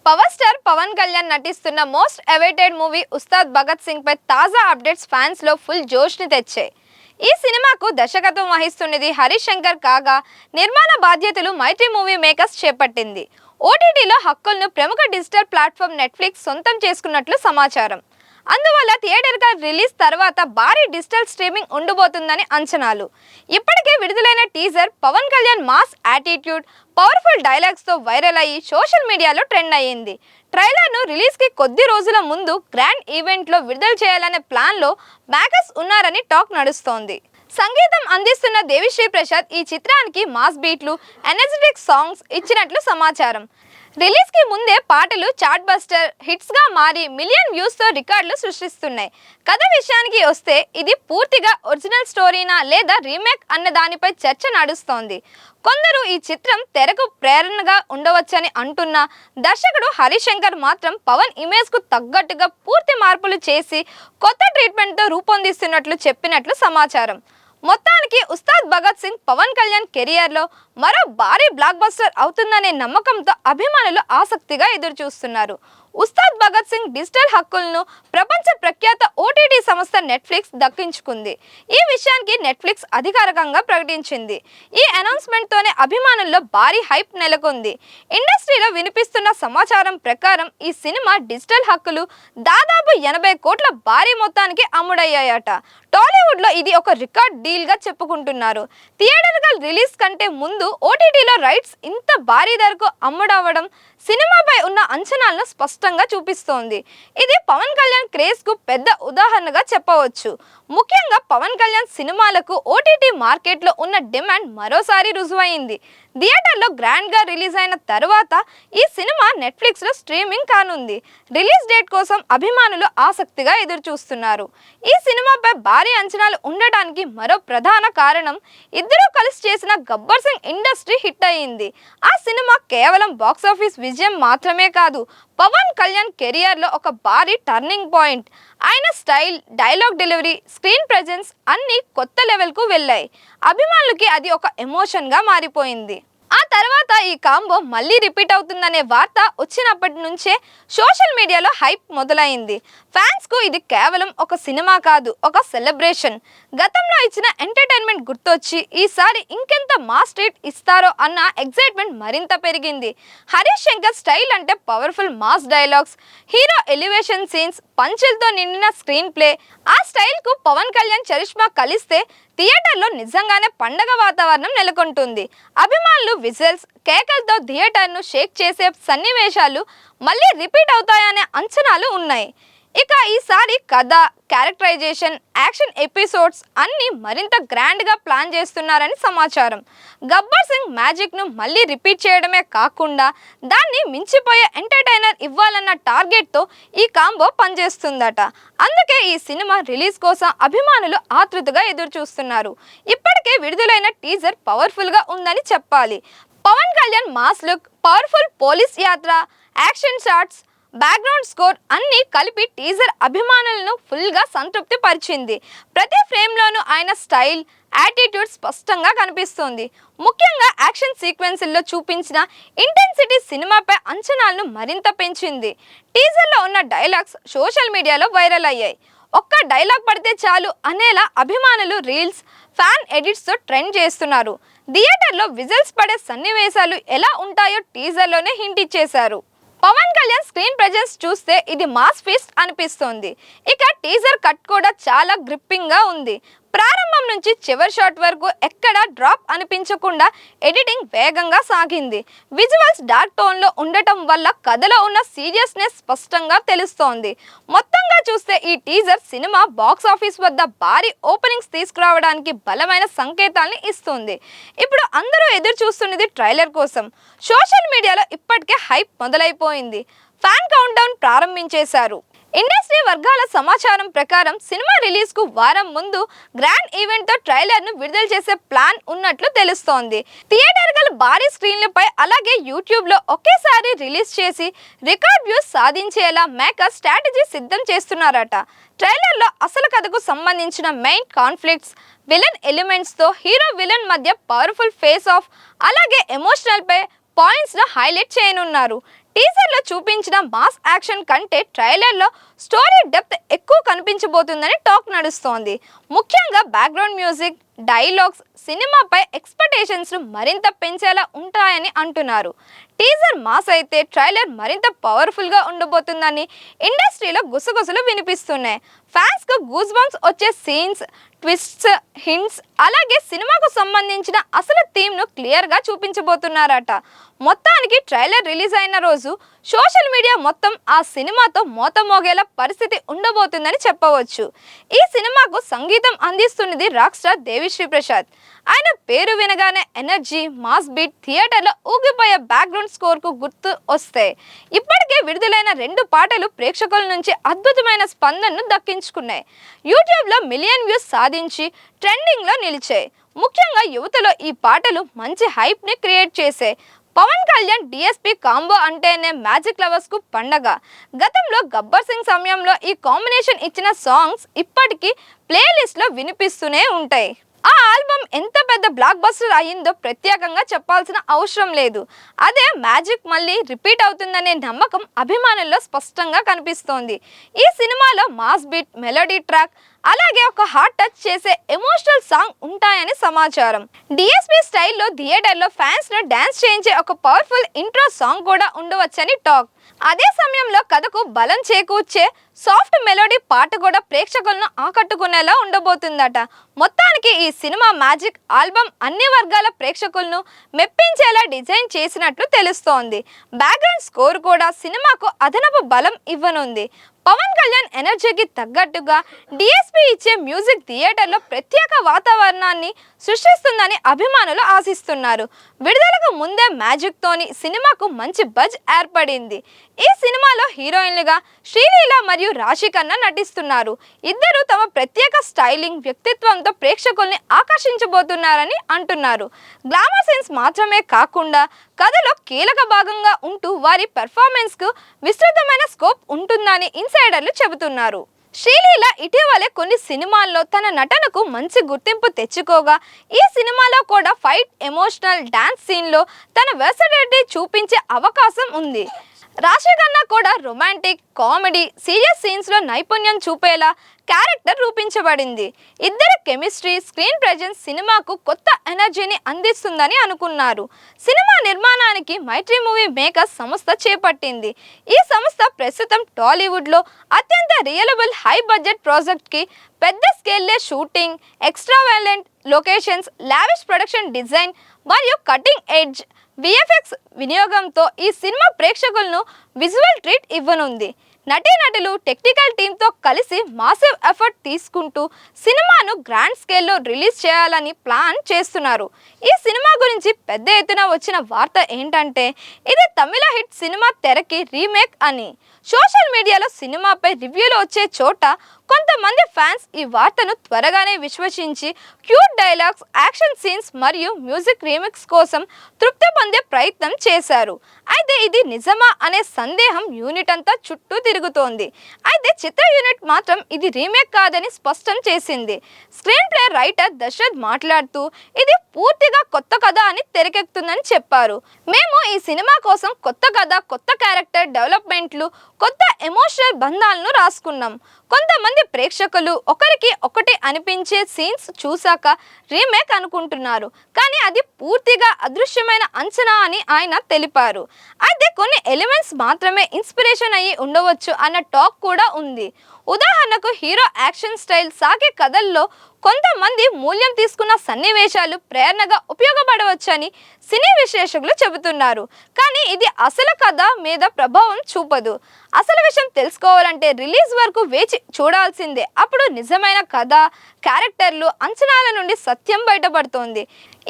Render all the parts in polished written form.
Power star Pawan Kalyan నటిస్తున్న most awaited movie Ustaad Bhagat Singh పై తాజా అప్డేట్స్ ఫ్యాన్స్ లో ఫుల్ జోష్ ని తెచ్చాయి. ఈ సినిమాకు దర్శకత్వం వహిస్తున్నది హరీష్ శంకర్ కాగా నిర్మాణ బాధ్యతలు మైత్రి మూవీ మేకర్స్ చేపట్టింది. ఓటీటీలో హక్కులను ప్రముఖ డిజిటల్ ప్లాట్ఫామ్ నెట్ఫ్లిక్స్ సొంతం చేసుకున్నట్లు సమాచారం. అందువల్ల థియేటర్గా రిలీజ్ తర్వాత భారీ డిజిటల్ స్ట్రీమింగ్ ఉండబోతుందని అంచనాలు. ఇప్పటికే విడుదలైన teaser Pawan Kalyan mass attitude, powerful డైలాగ్స్తో వైరల్ అయ్యి సోషల్ మీడియాలో ట్రెండ్ అయ్యింది. ట్రైలర్ను రిలీజ్కి కొద్ది రోజుల ముందు గ్రాండ్ ఈవెంట్లో విడుదల చేయాలనే ప్లాన్లో మేకర్స్ ఉన్నారని టాక్ నడుస్తోంది. సంగీతం అందిస్తున్న దేవిశ్రీ ప్రసాద్ ఈ చిత్రానికి మాస్ బీట్లు, ఎనర్జెటిక్ సాంగ్స్ ఇచ్చినట్లు సమాచారం. రిలీజ్ కి ముందే పాటలు చార్ట్ బస్టర్ హిట్స్ గా మారి మిలియన్ వ్యూస్ తో రికార్డులు సృష్టిస్తున్నాయి. కథ విషయానికి వస్తే ఇది పూర్తిగా ఒరిజినల్ స్టోరీనా లేదా రీమేక్ అన్న దానిపై చర్చ నడుస్తోంది. కొందరు ఈ చిత్రం తెరకు ప్రేరణగా ఉండవచ్చని అంటున్నా, దర్శకుడు హరీష్ శంకర్ మాత్రం పవన్ ఇమేజ్ కు తగ్గట్టుగా పూర్తి మార్పులు చేసి కొత్త ట్రీట్మెంట్ తో రూపొందిస్తున్నట్లు చెప్పినట్లు సమాచారం. మొత్తానికి ఉస్తాద్ భగత్ సింగ్ పవన్ కళ్యాణ్ కెరియర్లో మరో భారీ బ్లాక్ బస్టర్ అవుతుందనే నమ్మకంతో అభిమానులు ఆసక్తిగా ఎదురుచూస్తున్నారు. ఉస్తాద్ భగత్ సింగ్ డిజిటల్ హక్కులను ప్రపంచ ప్రఖ్యాత ఓటీటీ సంస్థ నెట్ఫ్లిక్స్ దక్కించుకుంది. ఈ విషయానికి నెట్ఫ్లిక్స్ అధికారికంగా ప్రకటించింది. ఈ అనౌన్స్మెంట్తోనే అభిమానుల్లో భారీ హైప్ నెలకొంది. ఇండస్ట్రీలో వినిపిస్తున్న సమాచారం ప్రకారం ఈ సినిమా డిజిటల్ హక్కులు దాదాపు 80 కోట్ల భారీ మొత్తానికి అమ్ముడయ్యాయట. టాలీవుడ్లో ఇది ఒక రికార్డ్ డీల్గా చెప్పుకుంటున్నారు. థియేటర్గా రిలీజ్ కంటే ముందు ఓటీటీలో రైట్స్ ఇంత భారీ ధరకు అమ్ముడవడం సినిమాపై ఉన్న అంచనాలను స్పష్టంగా చూపిస్తోంది. ఇది పవన్ కళ్యాణ్ క్రేజ్కు పెద్ద ఉదాహరణగా చెప్పవచ్చు. ముఖ్యంగా పవన్ కళ్యాణ్ సినిమాలకు ఓటీటీ మార్కెట్లో ఉన్న డిమాండ్ మరోసారి రుజువైంది. థియేటర్లో గ్రాండ్గా రిలీజ్ అయిన తర్వాత ఈ సినిమా నెట్ఫ్లిక్స్లో స్ట్రీమింగ్ కానుంది. రిలీజ్ డేట్ కోసం అభిమానులు ఆసక్తిగా ఎదురుచూస్తున్నారు. ఈ సినిమాపై భారీ అంచనాలు ఉండడానికి మరో ప్రధాన కారణం ఇద్దరూ కలిసి చేసిన గబ్బర్ సింగ్ ఇండస్ట్రీ హిట్ అయ్యింది. ఆ సినిమా కేవలం బాక్సాఫీస్ విజయం మాత్రమే కాదు, పవన్ కళ్యాణ్ కెరియర్లో ఒక భారీ టర్నింగ్ పాయింట్. ఆయన style, dialogue delivery, screen presence అన్నీ కొత్త లెవెల్కు వెళ్ళాయి. అభిమానులకి అది ఒక ఎమోషన్గా మారిపోయింది. ఆ తర్వాత ఈ కాంబో మళ్ళీ రిపీట్ అవుతుందనే వార్త వచ్చినప్పటి నుంచే సోషల్ మీడియాలో హైప్ మొదలైంది. ఫ్యాన్స్కు ఇది కేవలం ఒక సినిమా కాదు, ఒక సెలబ్రేషన్. గతంలో ఇచ్చిన ఎంటర్టైన్మెంట్ గుర్తొచ్చి ఈసారి ఇంకెంత మాస్ ట్రీట్ ఇస్తారో అన్న ఎక్సైట్మెంట్ మరింత పెరిగింది. హరీష్ శంకర్ స్టైల్ అంటే powerful mass dialogues, hero elevation scenes, పంచులతో నిండిన స్క్రీన్ ప్లే. ఆ స్టైల్కు పవన్ కళ్యాణ్ చరిష్మా కలిస్తే థియేటర్లో నిజంగానే పండగ వాతావరణం నెలకొంటుంది. అభిమానులు విజిల్స్, కేకలతో థియేటర్ను షేక్ చేసే సన్నివేశాలు మళ్ళీ రిపీట్ అవుతాయనే అంచనాలు ఉన్నాయి. ఇక ఈసారి కథ, క్యారెక్టరైజేషన్, యాక్షన్ ఎపిసోడ్స్ అన్నీ మరింత గ్రాండ్గా ప్లాన్ చేస్తున్నారని సమాచారం. గబ్బర్ సింగ్ మ్యాజిక్ను మళ్ళీ రిపీట్ చేయడమే కాకుండా దాన్ని మించిపోయే ఎంటర్టైనర్ ఇవ్వాలన్న టార్గెట్తో ఈ కాంబో పనిచేస్తుందట. అందుకే ఈ సినిమా రిలీజ్ కోసం అభిమానులు ఆతృతగా ఎదురుచూస్తున్నారు. ఇప్పటికే విడుదలైన టీజర్ పవర్ఫుల్గా ఉందని చెప్పాలి. Pawan Kalyan mass look, powerful police యాత్ర, యాక్షన్ షాట్స్, బ్యాక్గ్రౌండ్ స్కోర్ అన్నీ కలిపి టీజర్ అభిమానులను ఫుల్గా సంతృప్తి పరిచింది. ప్రతి ఫ్రేమ్లోనూ ఆయన స్టైల్, యాటిట్యూడ్ స్పష్టంగా కనిపిస్తుంది. ముఖ్యంగా యాక్షన్ సీక్వెన్స్ల్లో చూపించిన ఇంటెన్సిటీ సినిమాపై అంచనాలను మరింత పెంచింది. టీజర్లో ఉన్న డైలాగ్స్ సోషల్ మీడియాలో వైరల్ అయ్యాయి. ఒక్క డైలాగ్ పడితే చాలు అనేలా అభిమానులు రీల్స్, ఫ్యాన్ ఎడిట్స్తో ట్రెండ్ చేస్తున్నారు. థియేటర్లో విజిల్స్ పడే సన్నివేశాలు ఎలా ఉంటాయో టీజర్లోనే హింట్ ఇచ్చేశారు. పవన్ కళ్యాణ్ స్క్రీన్ ప్రెజెన్స్ చూస్తే ఇది మాస్ ఫీస్ట్ అనిపిస్తోంది. ఇక టీజర్ కట్ కూడా చాలా గ్రిప్పింగ్గా ఉంది. ప్రారంభం నుంచి చివరి షాట్ వరకు ఎక్కడ డ్రాప్ అనిపించకుండా ఎడిటింగ్ వేగంగా సాగింది. విజువల్స్ డార్క్ టోన్లో ఉండటం వల్ల కథలో ఉన్న సీరియస్నెస్ స్పష్టంగా తెలుస్తోంది. మొత్తంగా చూస్తే ఈ టీజర్ సినిమా బాక్స్ ఆఫీస్ వద్ద భారీ ఓపెనింగ్స్ తీసుకురావడానికి బలమైన సంకేతాల్ని ఇస్తుంది. ఇప్పుడు అందరూ ఎదురు చూస్తున్నది ట్రైలర్ కోసం. సోషల్ మీడియాలో ఇప్పటికే హైప్ మొదలైపోయింది. ఫ్యాన్ కౌంట్ డౌన్ ప్రారంభించేశారు. ఇండస్ట్రీ వర్గాల సమాచారం ప్రకారం సినిమా రిలీజ్కు వారం ముందు గ్రాండ్ ఈవెంట్తో ట్రైలర్ను విడుదల చేసే ప్లాన్ ఉన్నట్లు తెలుస్తోంది. థియేటర్గల భారీ స్క్రీన్లపై అలాగే యూట్యూబ్లో ఒకేసారి రిలీజ్ చేసి రికార్డ్ వ్యూస్ సాధించేలా మేకర్ స్ట్రాటజీ సిద్ధం చేస్తున్నారట. ట్రైలర్లో అసలు కథకు సంబంధించిన మెయిన్ కాన్ఫ్లిక్ట్స్, విలన్ ఎలిమెంట్స్తో హీరో విలన్ మధ్య పవర్ఫుల్ ఫేస్ ఆఫ్ అలాగే ఎమోషనల్ పై పాయింట్స్ను హైలైట్ చేయనున్నారు. టీజర్లో చూపించిన మాస్ యాక్షన్ కంటే ట్రైలర్లో స్టోరీ డెప్త్ ఎక్కువ కనిపించబోతుందని టాక్ నడుస్తోంది. ముఖ్యంగా బ్యాక్గ్రౌండ్ మ్యూజిక్, డైలాగ్స్ సినిమాపై ఎక్స్పెక్టేషన్స్ మరింత పెంచేలా ఉంటాయని అంటున్నారు. టీజర్ మాస్ అయితే ట్రైలర్ మరింత పవర్ఫుల్గా ఉండబోతుందని ఇండస్ట్రీలో గుసగుసలు వినిపిస్తున్నాయి. ఫ్యాన్స్కు గూస్ బంప్స్ వచ్చే సీన్స్, ట్విస్ట్స్, హింట్స్, అలాగే సినిమాకు సంబంధించిన అసలు థీమ్ను క్లియర్గా చూపించబోతున్నారట. మొత్తానికి ట్రైలర్ రిలీజ్ అయిన రోజు సోషల్ మీడియా మొత్తం ఆ సినిమాతో మోతమోగేలా పరిస్థితి ఉండబోతుందని చెప్పవచ్చు. ఈ సినిమాకు సంగీతం అందిస్తున్నది రాక్ స్టార్ దేవిశ్రీ ప్రసాద్. ఆయన పేరు వినగానే ఎనర్జీ, మాస్ బీట్, థియేటర్లో ఊగిపోయే బ్యాక్గ్రౌండ్ స్కోర్కు గుర్తు వస్తాయి. ఇప్పటికే విడుదలైన 2 పాటలు ప్రేక్షకుల నుంచి అద్భుతమైన స్పందనను దక్కించుకున్నాయి. యూట్యూబ్లో మిలియన్ వ్యూస్ సాధించి ట్రెండింగ్లో నిలిచాయి. ముఖ్యంగా యువతలో ఈ పాటలు మంచి హైప్ని క్రియేట్ చేశాయి. పవన్ కళ్యాణ్ డిఎస్పీ కాంబో అంటేనే మ్యాజిక్ లవర్స్ కు పండగ. గతంలో గబ్బర్ సింగ్ సమయంలో ఈ కాంబినేషన్ ఇచ్చిన సాంగ్స్ ఇప్పటికీ ప్లేలిస్ట్ లో వినిపిస్తూనే ఉంటాయి. ఆ ఆల్బమ్ ఎంత పెద్ద బ్లాక్ బస్టర్ అయ్యిందో ప్రత్యేకంగా చెప్పాల్సిన అవసరం లేదు. అదే మ్యాజిక్ మళ్ళీ రిపీట్ అవుతుందనే నమ్మకం అభిమానుల్లో స్పష్టంగా కనిపిస్తోంది. ఈ సినిమాలో మాస్ బీట్, మెలోడీ ట్రాక్, అలాగే ఒక హార్ట్ టచ్ చేసే ఎమోషనల్ సాంగ్ ఉంటాయని సమాచారం. డిఎస్పీ స్టైల్లో థియేటర్లో ఫ్యాన్స్ ను డాన్స్ చేయించే ఒక పవర్ఫుల్ ఇంట్రో సాంగ్ కూడా ఉండవచ్చని టాక్. అదే సమయంలో కథకు బలం చేకూర్చే సాఫ్ట్ మెలోడీ పాట కూడా ప్రేక్షకులను ఆకట్టుకునేలా ఉండబోతుందట. మొత్తానికి ఈ సినిమా మ్యాజిక్ ఆల్బమ్ అన్ని వర్గాల ప్రేక్షకులను మెప్పించేలా డిజైన్ చేసినట్లు తెలుస్తోంది. బ్యాక్గ్రౌండ్ స్కోర్ కూడా సినిమాకు అదనపు బలం ఇవ్వనుంది. పవన్ కళ్యాణ్ ఎనర్జీకి తగ్గట్టుగా డిఎస్పీ ఇచ్చే మ్యూజిక్ థియేటర్లో ప్రత్యేక వాతావరణాన్ని సృష్టిస్తుందని అభిమానులు ఆశిస్తున్నారు. విడుదలకు ముందే మ్యాజిక్ తోని సినిమాకు మంచి బజ్ ఏర్పడింది. ఈ సినిమాలో హీరోయిన్లుగా శ్రీలీల మరియు రాశి ఖన్నా నటిస్తున్నారు. ఇద్దరు తమ ప్రత్యేక స్టైలింగ్, వ్యక్తిత్వంతో ప్రేక్షకుల్ని ఆకర్షించబోతున్నారని అంటున్నారు. గ్లామర్ సీన్స్ మాత్రమే కాకుండా కథలో కీలక భాగంగా ఉంటూ వారి పెర్ఫార్మెన్స్ కు విస్తృతమైన స్కోప్ ఉంటుందని ఇన్సైడర్లు చెబుతున్నారు. శ్రీలీల ఇటీవలే కొన్ని సినిమాల్లో తన నటనకు మంచి గుర్తింపు తెచ్చుకోగా ఈ సినిమాలో కూడా ఫైట్, ఎమోషనల్ డాన్స్ సీన్లో తన వర్సటిలిటీ చూపించే అవకాశం ఉంది. రాశి ఖన్నా కూడా రొమాంటిక్, కామెడీ, సీరియస్ సీన్స్లో నైపుణ్యం చూపేలా క్యారెక్టర్ రూపించబడింది. ఇద్దరి కెమిస్ట్రీ, స్క్రీన్ ప్రెజెన్స్ సినిమాకు కొత్త ఎనర్జీని అందిస్తుందని అనుకున్నారు. సినిమా నిర్మాణానికి మైత్రి మూవీ మేకర్స్ సంస్థ చేపట్టింది. ఈ సంస్థ ప్రస్తుతం టాలీవుడ్లో అత్యంత రియలబుల్ హై బడ్జెట్ ప్రాజెక్ట్కి పెద్ద స్కేల్లో షూటింగ్, ఎక్స్ట్రావాలెంట్ లొకేషన్స్, లావిష్ ప్రొడక్షన్ డిజైన్ మరియు కటింగ్ ఎడ్జ్ విఎఫ్ఎక్స్ వినియోగంతో ఈ సినిమా ప్రేక్షకులను విజువల్ ట్రీట్ ఇవ్వనుంది. నటీనటులు టెక్నికల్ టీంతో కలిసి మాసివ్ ఎఫర్ట్ తీసుకుంటూ సినిమాను గ్రాండ్ స్కేల్లో రిలీజ్ చేయాలని ప్లాన్ చేస్తున్నారు. ఈ సినిమా గురించి పెద్ద ఎత్తున వచ్చిన వార్త ఏంటంటే ఇది తమిళ హిట్ సినిమా తెరకి రీమేక్ అని. సోషల్ మీడియాలో సినిమాపై రివ్యూలు వచ్చే చోట కొంతమంది ఫ్యాన్స్ ఈ వార్తను త్వరగానే విశ్వసించి క్యూట్ డైలాగ్స్, యాక్షన్ సీన్స్ మరియు మ్యూజిక్ రీమిక్స్ కోసం తృప్తి పొందే ప్రయత్నం చేశారు. అయితే ఇది నిజమా అనే సందేహం యూనిట్ అంతా చుట్టూ తిరుగుతోంది. అయితే చిత్ర యూనిట్ మాత్రం ఇది రీమేక్ కాదని స్పష్టం చేసింది. స్క్రీన్ ప్లే రైటర్ దశరథ్ మాట్లాడుతూ ఇది పూర్తిగా కొత్త కథ అని తెరకెక్కుతుందని చెప్పారు. మేము ఈ సినిమా కోసం కొత్త కథ, కొత్త క్యారెక్టర్ డెవలప్మెంట్లు, కొత్త ఎమోషనల్ బంధాలను రాసుకున్నాం. కొంతమంది ప్రేక్షకులు ఒకరికి ఒకటి అనిపించే సీన్స్ చూశాక రీమేక్ అనుకుంటున్నారు, కానీ అది పూర్తిగా అదృశ్యమైన అంచనా అని ఆయన తెలిపారు. అయితే కొన్ని ఎలిమెంట్స్ మాత్రమే ఇన్స్పిరేషన్ అయ్యి ఉండవచ్చు అన్న టాక్ కూడా ఉంది. ఉదాహరణకు హీరో యాక్షన్ స్టైల్ సాగే కథల్లో కొంతమంది మూల్యం తీసుకున్న సన్నివేశాలు ప్రేరణగా ఉపయోగపడవచ్చని సినీ విశ్లేషకులు చెబుతున్నారు. కానీ ఇది అసలు కథ మీద ప్రభావం చూపదు. అసలు విషయం తెలుసుకోవాలంటే రిలీజ్ వరకు వేచి చూడాల్సిందే. అప్పుడు నిజమైన కథ, క్యారెక్టర్లు, అంచనాల నుండి సత్యం బయటపడుతోంది.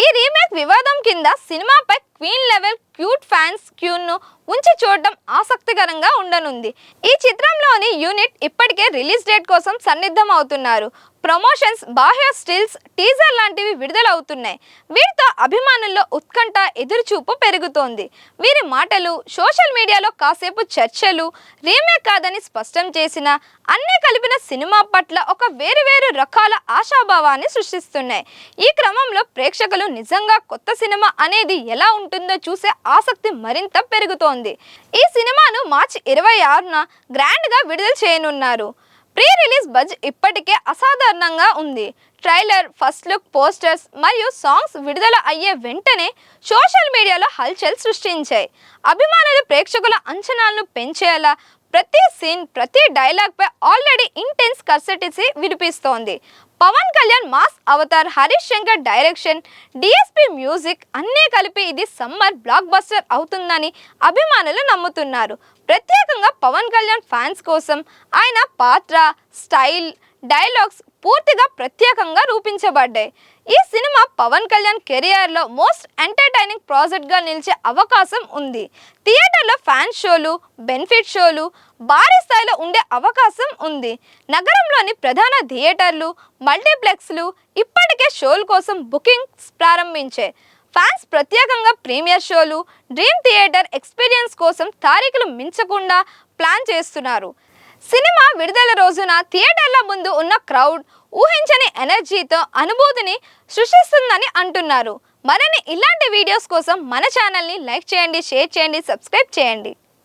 ఈ రీమేక్ వివాదం కింద సినిమాపై క్వీన్ లెవెల్ క్యూట్ ఫ్యాన్స్ క్యూను ఉంచి చూడడం ఆసక్తికరంగా ఉండనుంది. ఈ చిత్రంలోని యూనిట్ ఇప్పటికే రిలీజ్ డేట్ కోసం సన్నిద్ధం అవుతున్నారు. ప్రమోషన్స్, బాహ్య స్టిల్స్, టీజర్ లాంటివి విడుదలవుతున్నాయి. వీటితో అభిమానుల్లో ఉత్కంఠ, ఎదురుచూపు పెరుగుతోంది. వీరి మాటలు సోషల్ మీడియాలో కాసేపు చర్చలు రీమేక్ కాదని స్పష్టం చేసిన అన్నీ కలిపిన సినిమా పట్ల ఒక వేరువేరు రకాల ఆశాభావాన్ని సృష్టిస్తున్నాయి. ఈ క్రమంలో ప్రేక్షకులు నిజంగా కొత్త సినిమా అనేది ఎలా ఉంటుందో చూసే ఆసక్తి మరింత పెరుగుతోంది. ఈ సినిమాను మార్చి 26న గ్రాండ్గా విడుదల చేయనున్నారు. ప్రీ రిలీజ్ బజ్ ఇప్పటికే అసాధారణంగా ఉంది. ట్రైలర్, ఫస్ట్ లుక్, పోస్టర్స్ మరియు సాంగ్స్ విడుదల అయ్యే వెంటనే సోషల్ మీడియాలో హల్చల్ సృష్టించాయి. అభిమానులు ప్రేక్షకుల అంచనాలను పెంచేలా ప్రతి సీన్, ప్రతి డైలాగ్ పై ఆల్రెడీ ఇంటెన్స్ కర్సెటిసి వినిపిస్తోంది. పవన్ కళ్యాణ్ మాస్ అవతార్, Harish Shankar direction, DSP music అన్నీ కలిపి ఇది సమ్మర్ బ్లాక్ బస్టర్ అవుతుందని అభిమానులు నమ్ముతున్నారు. ప్రత్యేకంగా పవన్ కళ్యాణ్ ఫ్యాన్స్ కోసం ఆయన పాత్ర, స్టైల్, డైలాగ్స్ పూర్తిగా ప్రత్యేకంగా రూపించబడ్డాయి. ఈ సినిమా పవన్ కళ్యాణ్ కెరియర్లో మోస్ట్ ఎంటర్టైనింగ్ ప్రాజెక్ట్గా నిలిచే అవకాశం ఉంది. థియేటర్లో ఫ్యాన్ షోలు, బెనిఫిట్ షోలు భారీ స్థాయిలో ఉండే అవకాశం ఉంది. నగరంలోని ప్రధాన థియేటర్లు, మల్టీప్లెక్స్లు ఇప్పటికే షోల కోసం బుకింగ్స్ ప్రారంభించాయి. ఫ్యాన్స్ ప్రత్యేకంగా ప్రీమియర్ షోలు, డ్రీమ్ థియేటర్ ఎక్స్పీరియన్స్ కోసం తారీఖులు మించకుండా ప్లాన్ చేస్తున్నారు. సినిమా విడుదల రోజున థియేటర్ల ముందు ఉన్న క్రౌడ్ ఊహించని ఎనర్జీతో అనుభూతిని సృష్టిస్తుందని అంటున్నారు. మరిన్ని ఇలాంటి వీడియోస్ కోసం మన ఛానల్ని లైక్ చేయండి, షేర్ చేయండి, సబ్స్క్రైబ్ చేయండి.